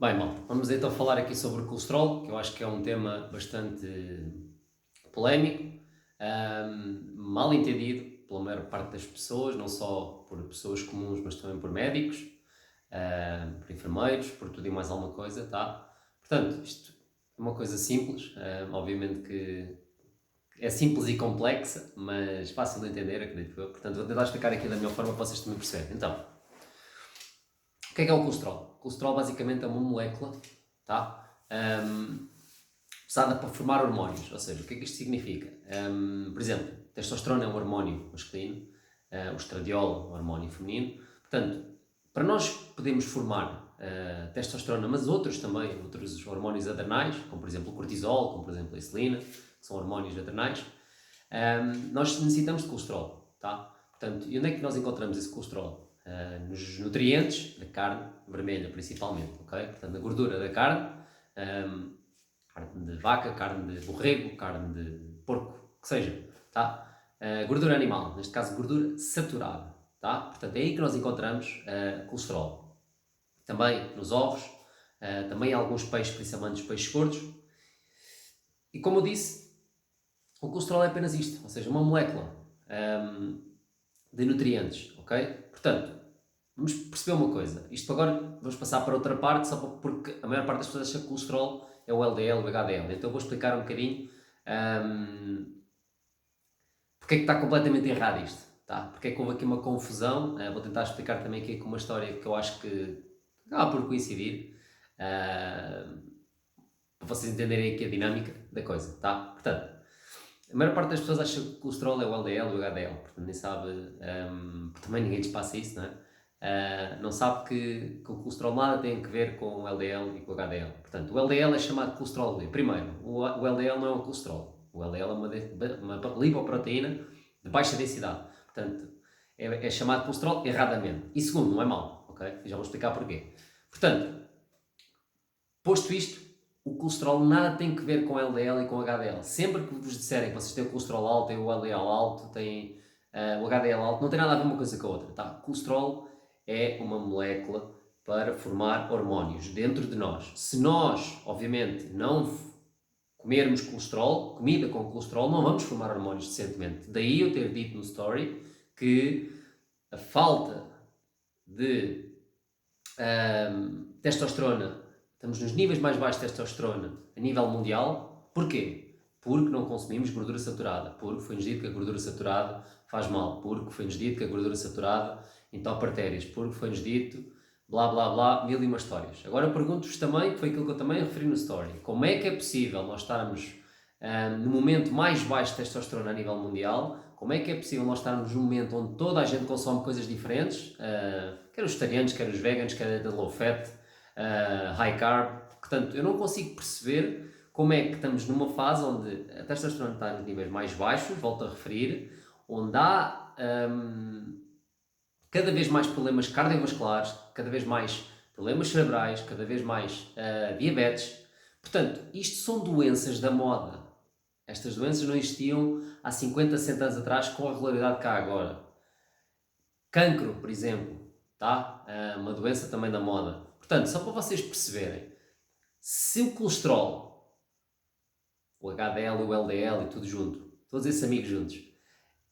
Bem, mal, vamos então falar aqui sobre o colesterol, que eu acho que é um tema bastante polémico, mal entendido pela maior parte das pessoas, não só por pessoas comuns, mas também por médicos, por enfermeiros, por tudo e mais alguma coisa, tá? Portanto, isto é uma coisa simples, obviamente que é simples e complexa, mas fácil de entender, acredito eu. Portanto, vou tentar explicar aqui da melhor forma para vocês também perceberem. Então, o que é o colesterol? O colesterol basicamente é uma molécula, tá? Usada para formar hormónios. Ou seja, o que é que isto significa? Por exemplo, testosterona é um hormónio masculino, o estradiol é um hormónio feminino. Portanto, para nós podermos formar testosterona, mas outros também, outros hormónios adrenais, como por exemplo o cortisol, como por exemplo a insulina, que são hormónios adrenais, nós necessitamos de colesterol, tá? Portanto, e onde é que nós encontramos esse colesterol? Nos nutrientes da carne vermelha, principalmente, ok? Portanto, na gordura da carne, carne de vaca, carne de borrego, carne de porco, que seja, tá? Gordura animal, neste caso gordura saturada, tá? Portanto, é aí que nós encontramos colesterol. Também nos ovos, também alguns peixes, principalmente os peixes gordos. E como eu disse, o colesterol é apenas isto, ou seja, uma molécula de nutrientes, ok? Portanto, vamos perceber uma coisa. Isto agora, vamos passar para outra parte, só porque a maior parte das pessoas acha que o colesterol é o LDL, o HDL. Então eu vou explicar um bocadinho porque é que está completamente errado isto, tá? Porque é que houve aqui uma confusão. Vou tentar explicar também aqui com uma história que eu acho que acaba por coincidir, para vocês entenderem aqui a dinâmica da coisa, tá? Portanto, a maior parte das pessoas acha que o colesterol é o LDL ou o HDL, portanto nem sabe, porque também ninguém lhes passa isso, não é? Não sabe que o colesterol nada tem a ver com o LDL e com o HDL. Portanto, o LDL é chamado de colesterol LD. Primeiro, o LDL não é um colesterol. O LDL é uma lipoproteína de baixa densidade. Portanto, é chamado de colesterol erradamente. E segundo, não é mau, ok? E já vou explicar porquê. Portanto, posto isto, o colesterol nada tem que ver com LDL e com HDL. Sempre que vos disserem que vocês têm o colesterol alto, têm o LDL alto, têm o HDL alto, não tem nada a ver uma coisa com a outra. Tá? O colesterol é uma molécula para formar hormónios dentro de nós. Se nós, obviamente, não comermos colesterol, comida com colesterol, não vamos formar hormónios decentemente. Daí eu ter dito no story que a falta de testosterona, estamos nos níveis mais baixos de testosterona a nível mundial. Porquê? Porque não consumimos gordura saturada, porque foi-nos dito que a gordura saturada faz mal, porque foi-nos dito que a gordura saturada entope artérias, porque foi-nos dito blá blá blá, mil e uma histórias. Agora pergunto-vos também, que foi aquilo que eu também referi no story, como é que é possível nós estarmos no momento mais baixo de testosterona a nível mundial, como é que é possível nós estarmos num momento onde toda a gente consome coisas diferentes, quer os vegetarianos, quer os veganos, quer a low fat, high carb. Portanto, eu não consigo perceber como é que estamos numa fase onde a testosterona está nos níveis mais baixos, volto a referir, onde há cada vez mais problemas cardiovasculares, cada vez mais problemas cerebrais, cada vez mais diabetes. Portanto, isto são doenças da moda. Estas doenças não existiam há 50, 60 anos atrás com a regularidade que há agora. Cancro, por exemplo, tá? Uma doença também da moda. Portanto, só para vocês perceberem, se o colesterol, o HDL, o LDL e tudo junto, todos esses amigos juntos,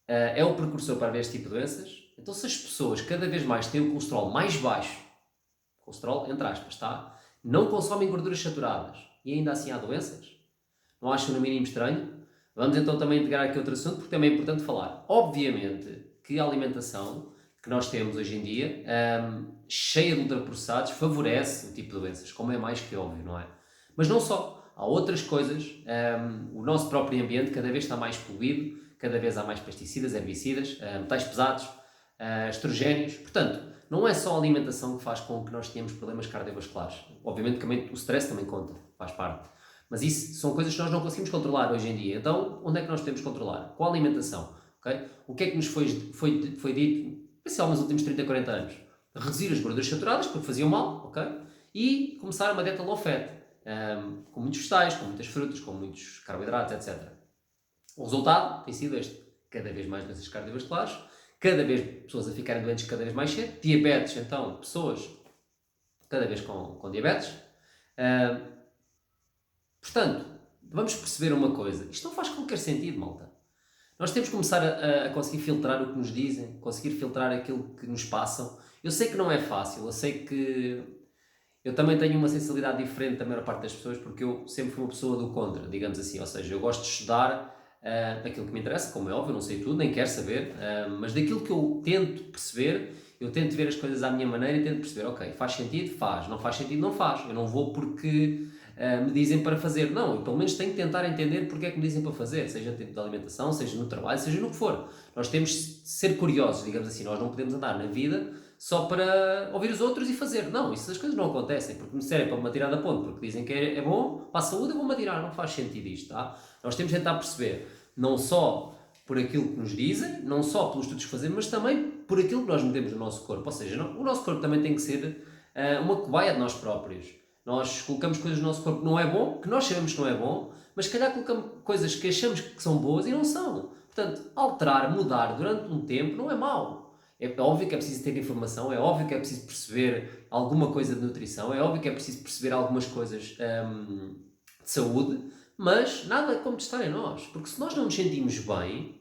é o precursor para haver este tipo de doenças, então se as pessoas cada vez mais têm o colesterol mais baixo, colesterol entre aspas, tá? Não consomem gorduras saturadas e ainda assim há doenças, não acham no mínimo estranho? Vamos então também integrar aqui outro assunto, porque também é importante falar. Obviamente que a alimentação que nós temos hoje em dia, cheia de ultraprocessados, favorece o tipo de doenças, como é mais que óbvio, não é? Mas não só. Há outras coisas. O nosso próprio ambiente cada vez está mais poluído, cada vez há mais pesticidas, herbicidas, metais pesados, estrogénios. Portanto, não é só a alimentação que faz com que nós tenhamos problemas cardiovasculares. Obviamente que o stress também conta, faz parte. Mas isso são coisas que nós não conseguimos controlar hoje em dia. Então, onde é que nós podemos controlar? Com a alimentação. Okay? O que é que nos foi dito, especialmente nos últimos 30, 40 anos? Reduzir as gorduras saturadas, porque faziam mal, ok? E começar uma dieta low fat, com muitos vegetais, com muitas frutas, com muitos carboidratos, etc. O resultado tem sido este. Cada vez mais doenças cardiovasculares, cada vez pessoas a ficarem doentes cada vez mais cedo, diabetes, então, pessoas cada vez com diabetes, Ah, portanto, vamos perceber uma coisa. Isto não faz qualquer sentido, malta. Nós temos que começar a conseguir filtrar o que nos dizem, conseguir filtrar aquilo que nos passam. Eu sei que não é fácil, eu sei que eu também tenho uma sensibilidade diferente da maior parte das pessoas, porque eu sempre fui uma pessoa do contra, digamos assim. Ou seja, eu gosto de estudar aquilo que me interessa, como é óbvio, eu não sei tudo, nem quero saber, mas daquilo que eu tento perceber, eu tento ver as coisas à minha maneira e tento perceber, ok, faz sentido? Faz. Não faz sentido? Não faz. Eu não vou porque me dizem para fazer. Não, eu pelo menos tenho que tentar entender porque é que me dizem para fazer, seja dentro da alimentação, seja no trabalho, seja no que for. Nós temos de ser curiosos, digamos assim. Nós não podemos andar na vida só para ouvir os outros e fazer. Não, isso as coisas não acontecem, porque me servem para me atirar da ponte, porque dizem que é bom para a saúde, eu vou-me atirar. Não faz sentido isto, tá? Nós temos de tentar perceber, não só por aquilo que nos dizem, não só pelos estudos que fazemos, mas também por aquilo que nós metemos no nosso corpo. Ou seja, o nosso corpo também tem que ser uma cobaia de nós próprios. Nós colocamos coisas no nosso corpo que não é bom, que nós sabemos que não é bom, mas se calhar colocamos coisas que achamos que são boas e não são. Portanto, alterar, mudar durante um tempo não é mau. É óbvio que é preciso ter informação, é óbvio que é preciso perceber alguma coisa de nutrição, é óbvio que é preciso perceber algumas coisas de saúde, mas nada como testar em nós. Porque se nós não nos sentimos bem,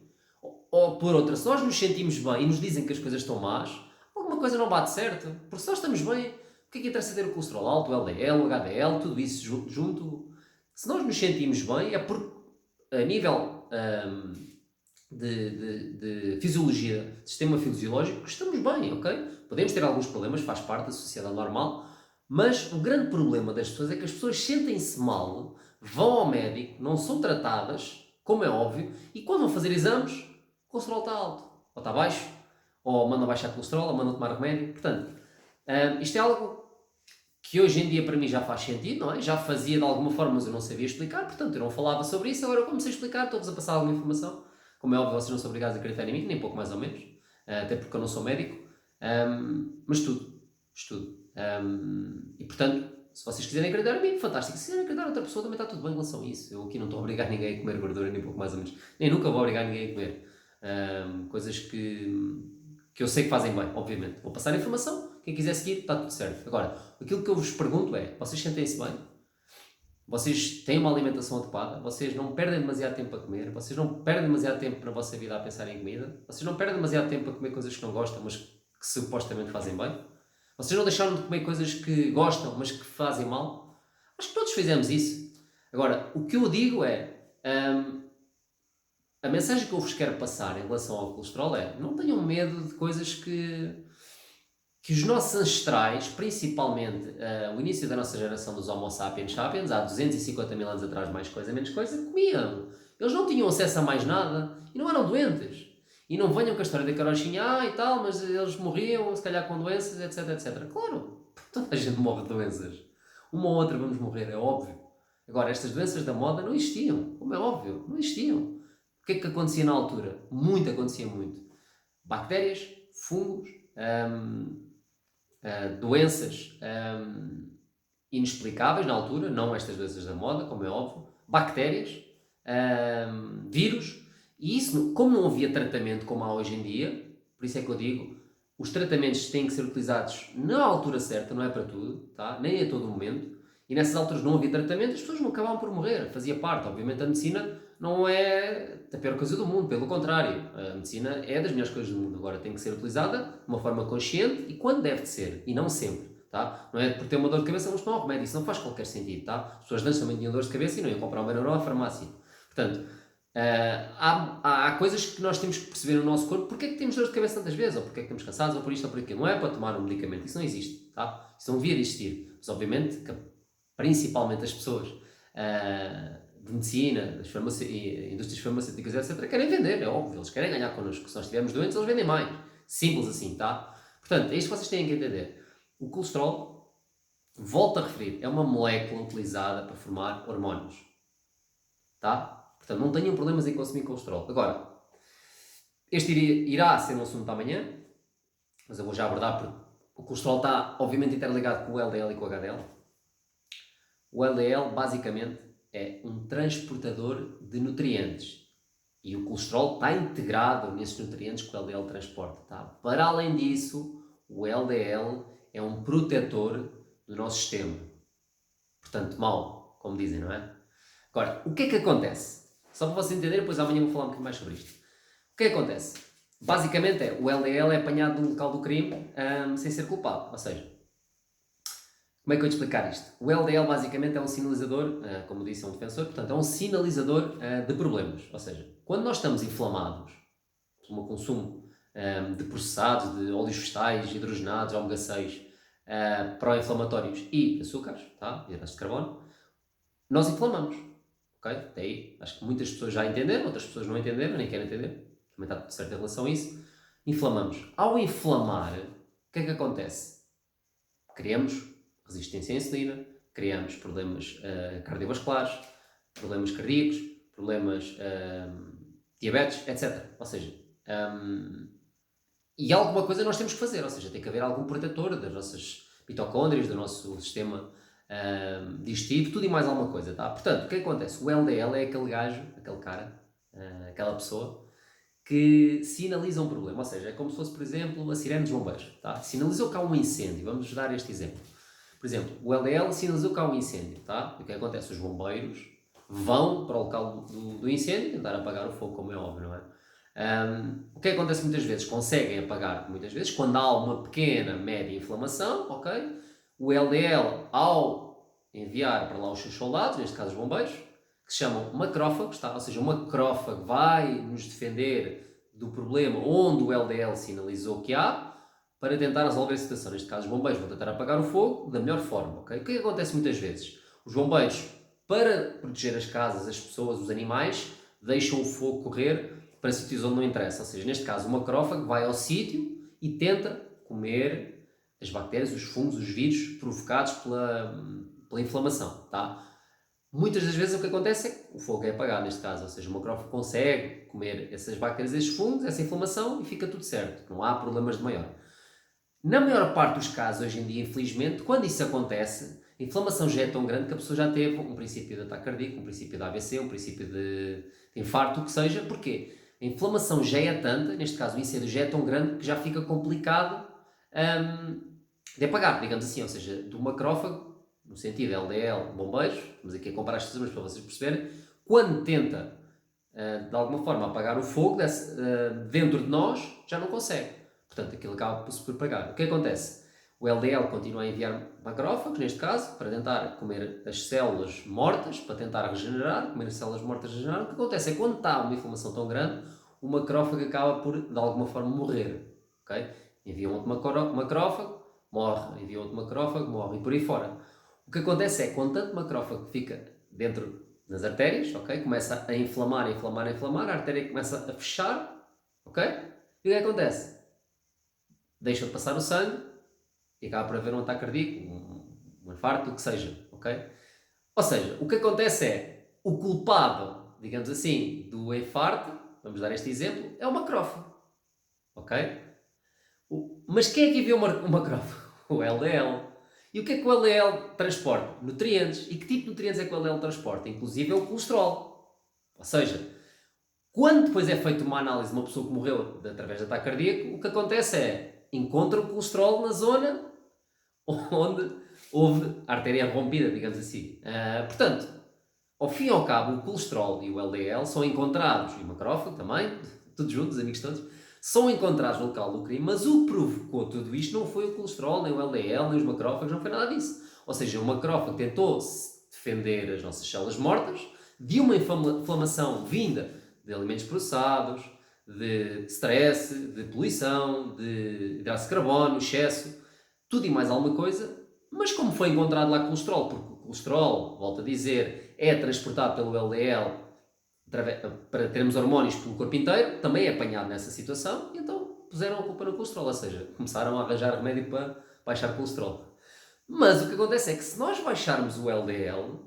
ou por outra, se nós nos sentimos bem e nos dizem que as coisas estão más, alguma coisa não bate certo. Porque se nós estamos bem, o que é que interessa ter o colesterol alto, o LDL, o HDL, tudo isso junto? Se nós nos sentimos bem, é porque a nível de fisiologia, sistema fisiológico, estamos bem, ok? Podemos ter alguns problemas, faz parte da sociedade normal, mas o grande problema das pessoas é que as pessoas sentem-se mal, vão ao médico, não são tratadas, como é óbvio, e quando vão fazer exames, o colesterol está alto, ou está baixo, ou mandam baixar colesterol, ou mandam tomar remédio. Portanto, isto é algo que hoje em dia para mim já faz sentido, não é? Já fazia de alguma forma, mas eu não sabia explicar, portanto eu não falava sobre isso, agora eu comecei a explicar, estou-vos a passar alguma informação. Como é óbvio, vocês não são obrigados a acreditar em mim, nem pouco mais ou menos, até porque eu não sou médico, mas estudo. E portanto, se vocês quiserem acreditar em mim, fantástico. Se quiserem acreditar em outra pessoa, também está tudo bem em relação a isso. Eu aqui não estou a obrigar ninguém a comer gordura, nem pouco mais ou menos. Nem nunca vou obrigar ninguém a comer. Coisas que eu sei que fazem bem, obviamente. Vou passar a informação, quem quiser seguir, está tudo certo. Agora, aquilo que eu vos pergunto é, vocês sentem-se bem? Vocês têm uma alimentação adequada? Vocês não perdem demasiado tempo a comer? Vocês não perdem demasiado tempo na vossa vida a pensar em comida? Vocês não perdem demasiado tempo a comer coisas que não gostam, mas que supostamente fazem bem? Vocês não deixaram de comer coisas que gostam, mas que fazem mal? Acho que todos fizemos isso. Agora, o que eu digo é, a mensagem que eu vos quero passar em relação ao colesterol é, não tenham medo de coisas que os nossos ancestrais, principalmente o início da nossa geração dos Homo sapiens sapiens, há 250 mil anos atrás, mais coisa, menos coisa, comiam. Eles não tinham acesso a mais nada e não eram doentes. E não venham com a história da carochinha, e tal, mas eles morriam, se calhar com doenças, etc, etc. Claro, toda a gente morre de doenças. Uma ou outra vamos morrer, é óbvio. Agora, estas doenças da moda não existiam, como é óbvio, não existiam. O que é que acontecia na altura? Acontecia muito. Bactérias, fungos, doenças inexplicáveis na altura, não estas doenças da moda, como é óbvio, bactérias, vírus, e isso, como não havia tratamento como há hoje em dia, por isso é que eu digo, os tratamentos têm que ser utilizados na altura certa, não é para tudo, tá? Nem a todo momento, e nessas alturas não havia tratamento, as pessoas não acabavam por morrer, fazia parte, obviamente a medicina não é a pior coisa do mundo, pelo contrário, a medicina é das melhores coisas do mundo, agora tem que ser utilizada de uma forma consciente e quando deve de ser, e não sempre, tá? Não é por ter uma dor de cabeça vamos tomar um remédio, isso não faz qualquer sentido, tá? As pessoas antes também tinham dores de cabeça e não iam comprar um Benuron à farmácia, portanto, há coisas que nós temos que perceber no nosso corpo, porque é que temos dores de cabeça tantas vezes, ou porque é que estamos cansados, ou por isto ou por aquilo, não é para tomar um medicamento, isso não existe, tá? Isso não devia de existir, mas obviamente que principalmente as pessoas de medicina, das indústrias farmacêuticas, etc., querem vender, é óbvio, eles querem ganhar connosco. Se nós estivermos doentes, eles vendem mais. Simples assim, tá? Portanto, é isto que vocês têm que entender. O colesterol, volto a referir, é uma molécula utilizada para formar hormônios. Tá? Portanto, não tenham problemas em consumir colesterol. Agora, este irá ser um assunto amanhã, mas eu vou já abordar porque o colesterol está, obviamente, interligado com o LDL e com o HDL. O LDL, basicamente, é um transportador de nutrientes. E o colesterol está integrado nesses nutrientes que o LDL transporta. Tá? Para além disso, o LDL é um protetor do nosso sistema. Portanto, mau, como dizem, não é? Agora, o que é que acontece? Só para vocês entenderem, depois amanhã vou falar um bocadinho mais sobre isto. O que é que acontece? Basicamente o LDL é apanhado no local do crime sem ser culpado. Ou seja, como é que eu vou te explicar isto? O LDL basicamente é um sinalizador, como disse, é um defensor, portanto é um sinalizador de problemas. Ou seja, quando nós estamos inflamados pelo consumo de processados, de óleos vegetais, hidrogenados, ômega 6, pró-inflamatórios e açúcares, tá? Hidratos de carbono, nós inflamamos. Ok? Até aí, acho que muitas pessoas já entenderam, outras pessoas não entenderam, nem querem entender. Também está tudo certo em relação a isso. Inflamamos. Ao inflamar, o que é que acontece? Criamos resistência à insulina, criamos problemas cardiovasculares, problemas cardíacos, problemas diabetes, etc. Ou seja, e alguma coisa nós temos que fazer, ou seja, tem que haver algum protetor das nossas mitocôndrias, do nosso sistema digestivo, tudo e mais alguma coisa, tá? Portanto, o que acontece? O LDL é aquele gajo, aquele cara, aquela pessoa que sinaliza um problema, ou seja, é como se fosse, por exemplo, a sirene dos bombeiros, tá? Sinalizou que há um incêndio, vamos dar este exemplo. Por exemplo, o LDL sinalizou que há um incêndio, tá? E o que acontece? Os bombeiros vão para o local do incêndio tentar apagar o fogo, como é óbvio, não é? O que acontece muitas vezes? Conseguem apagar muitas vezes quando há uma pequena, média inflamação, ok? O LDL, ao enviar para lá os seus soldados, neste caso os bombeiros, que se chamam macrófagos, tá? Ou seja, o macrófago vai nos defender do problema onde o LDL sinalizou que há, para tentar resolver a situação. Neste caso, os bombeiros vão tentar apagar o fogo da melhor forma, ok? O que é que acontece muitas vezes? Os bombeiros, para proteger as casas, as pessoas, os animais, deixam o fogo correr para sítios onde não interessa. Ou seja, neste caso, o macrófago vai ao sítio e tenta comer as bactérias, os fungos, os vírus provocados pela inflamação, tá? Muitas das vezes o que acontece é que o fogo é apagado, neste caso, ou seja, o macrófago consegue comer essas bactérias, esses fungos, essa inflamação e fica tudo certo, não há problemas de maior. Na maior parte dos casos, hoje em dia, infelizmente, quando isso acontece, a inflamação já é tão grande que a pessoa já teve um princípio de ataque cardíaco, um princípio de AVC, um princípio de infarto, o que seja. Porquê? A inflamação já é tanta, neste caso o incêndio já é tão grande, que já fica complicado de apagar, digamos assim, ou seja, do macrófago, no sentido LDL, bombeiros, vamos aqui a comparar estas números para vocês perceberem, quando tenta, de alguma forma, apagar o fogo dentro de nós, já não consegue. Portanto, aquilo acaba por se propagar. O que acontece? O LDL continua a enviar macrófagos, neste caso, para tentar comer as células mortas, para tentar regenerar, comer as células mortas regenerar. O que acontece é que quando está uma inflamação tão grande, o macrófago acaba por, de alguma forma, morrer. Okay? Envia outro macrófago, morre. Envia outro macrófago, morre. E por aí fora. O que acontece é que, quando tanto macrófago fica dentro das artérias, okay? Começa a inflamar, a artéria começa a fechar, ok? E o que acontece? Deixa de passar o sangue e acaba por haver um ataque cardíaco, um infarto, o que seja, ok? Ou seja, o que acontece é, o culpado, digamos assim, do infarto, vamos dar este exemplo, é o macrófago, ok? Mas quem é que envia o macrófago? O LDL. E o que é que o LDL transporta? Nutrientes. E que tipo de nutrientes é que o LDL transporta? Inclusive é o colesterol. Ou seja, quando depois é feita uma análise de uma pessoa que morreu através de ataque cardíaco, o que acontece é, encontra o colesterol na zona onde houve a artéria rompida, digamos assim. Portanto, ao fim e ao cabo, o colesterol e o LDL são encontrados, e o macrófago também, todos juntos, amigos todos, são encontrados no local do crime, mas o que provocou tudo isto não foi o colesterol, nem o LDL, nem os macrófagos, não foi nada disso. Ou seja, o macrófago tentou defender as nossas células mortas de uma inflamação vinda de alimentos processados, de stress, de poluição, de hidratos de carbono, excesso, tudo e mais alguma coisa, mas como foi encontrado lá colesterol, porque o colesterol, volto a dizer, é transportado pelo LDL para termos hormónios pelo corpo inteiro, também é apanhado nessa situação, e então puseram a culpa no colesterol, ou seja, começaram a arranjar remédio para baixar o colesterol. Mas o que acontece é que se nós baixarmos o LDL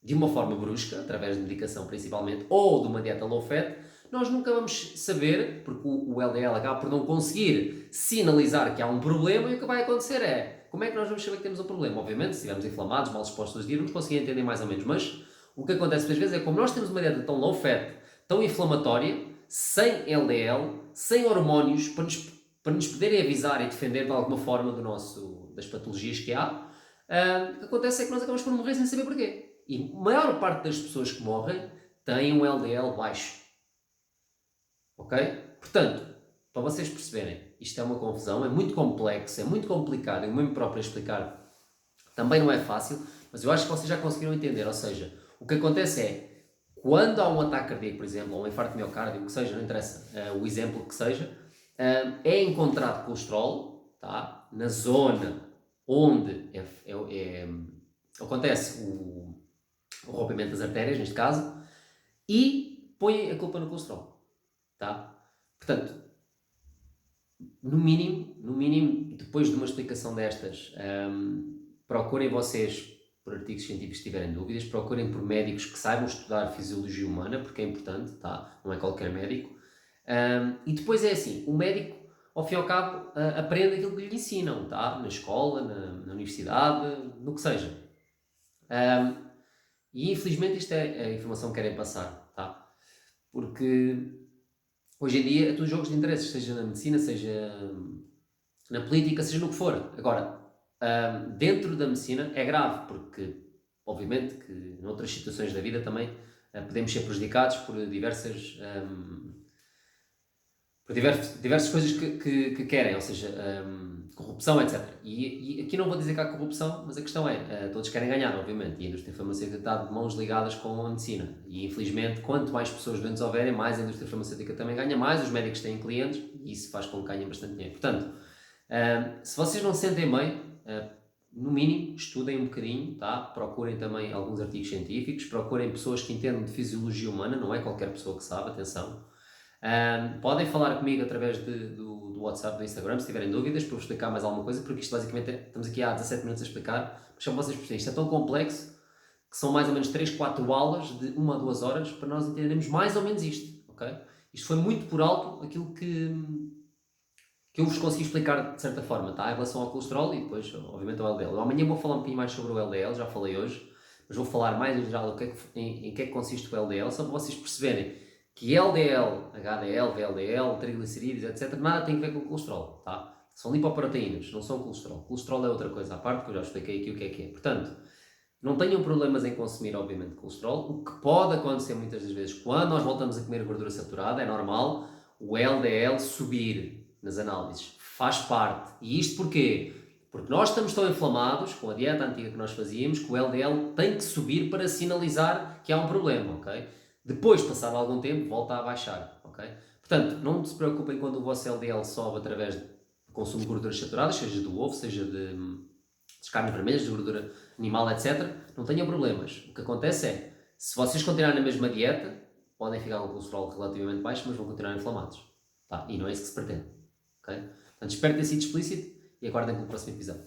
de uma forma brusca, através de medicação principalmente, ou de uma dieta low fat, nós nunca vamos saber, porque o LDL acaba por não conseguir sinalizar que há um problema, e o que vai acontecer é, como é que nós vamos saber que temos um problema? Obviamente, se estivermos inflamados, mal expostos aos dias, vamos conseguir entender mais ou menos, mas o que acontece muitas vezes é, como nós temos uma dieta tão low fat, tão inflamatória, sem LDL, sem hormónios, para nos poderem avisar e defender de alguma forma das patologias que há, O que acontece é que nós acabamos por morrer sem saber porquê. E a maior parte das pessoas que morrem têm um LDL baixo. Ok? Portanto, para vocês perceberem, isto é uma confusão, é muito complexo, é muito complicado, eu mesmo próprio a explicar também não é fácil, mas eu acho que vocês já conseguiram entender. Ou seja, o que acontece é, quando há um ataque cardíaco, por exemplo, ou um infarto de miocárdio, o que seja, não interessa, o exemplo que seja, é encontrado colesterol, tá? Na zona onde acontece o rompimento das artérias, neste caso, e põem a culpa no colesterol, tá? Portanto, no mínimo, depois de uma explicação destas, procurem vocês, por artigos científicos se tiverem dúvidas, procurem por médicos que saibam estudar fisiologia humana, porque é importante, tá? Não é qualquer médico. E depois é assim, o médico, ao fim e ao cabo, aprende aquilo que lhe ensinam, tá? Na escola, na universidade, no que seja. E infelizmente isto é a informação que querem passar, tá? Porque hoje em dia é tudo jogos de interesses, seja na medicina, seja na política, seja no que for. Agora, dentro da medicina é grave, porque obviamente que noutras situações da vida também podemos ser prejudicados por diversas coisas que querem, ou seja, corrupção, etc. E aqui não vou dizer que há corrupção, mas a questão é, todos querem ganhar, obviamente, e a indústria farmacêutica está de mãos ligadas com a medicina. E infelizmente, quanto mais pessoas doentes houverem, mais a indústria farmacêutica também ganha, mais os médicos têm clientes, e isso faz com que ganhem bastante dinheiro. Portanto, se vocês não se sentem bem, no mínimo, estudem um bocadinho, tá? Procurem também alguns artigos científicos, procurem pessoas que entendam de fisiologia humana, não é qualquer pessoa que sabe, atenção. Podem falar comigo através do WhatsApp, do Instagram, se tiverem dúvidas, para vos explicar mais alguma coisa, porque isto basicamente estamos aqui há 17 minutos a explicar, mas só para vocês perceberem, isto é tão complexo que são mais ou menos 3, 4 aulas de 1 a 2 horas para nós entendermos mais ou menos isto, ok? Isto foi muito por alto aquilo que eu vos consegui explicar de certa forma, tá? Em relação ao colesterol e depois, obviamente, ao LDL. Eu amanhã vou falar um bocadinho mais sobre o LDL, já falei hoje, mas vou falar mais em geral em que é que consiste o LDL, só para vocês perceberem que LDL, HDL, VLDL, triglicerídeos, etc., nada tem a ver com o colesterol, tá? São lipoproteínas, não são colesterol. Colesterol é outra coisa à parte, que eu já expliquei aqui o que é. Portanto, não tenham problemas em consumir, obviamente, colesterol. O que pode acontecer muitas das vezes, quando nós voltamos a comer gordura saturada, é normal o LDL subir nas análises. Faz parte. E isto porquê? Porque nós estamos tão inflamados com a dieta antiga que nós fazíamos que o LDL tem que subir para sinalizar que há um problema, ok? Depois, passado algum tempo, volta a baixar, ok? Portanto, não se preocupem quando o vosso LDL sobe através de consumo de gorduras saturadas, seja do ovo, seja de carnes vermelhas, de gordura animal, etc. Não tenham problemas. O que acontece é, se vocês continuarem na mesma dieta, podem ficar com o colesterol relativamente baixo, mas vão continuar inflamados. Tá? E não é isso que se pretende. Okay? Portanto, espero ter sido explícito e aguardem pelo próximo episódio.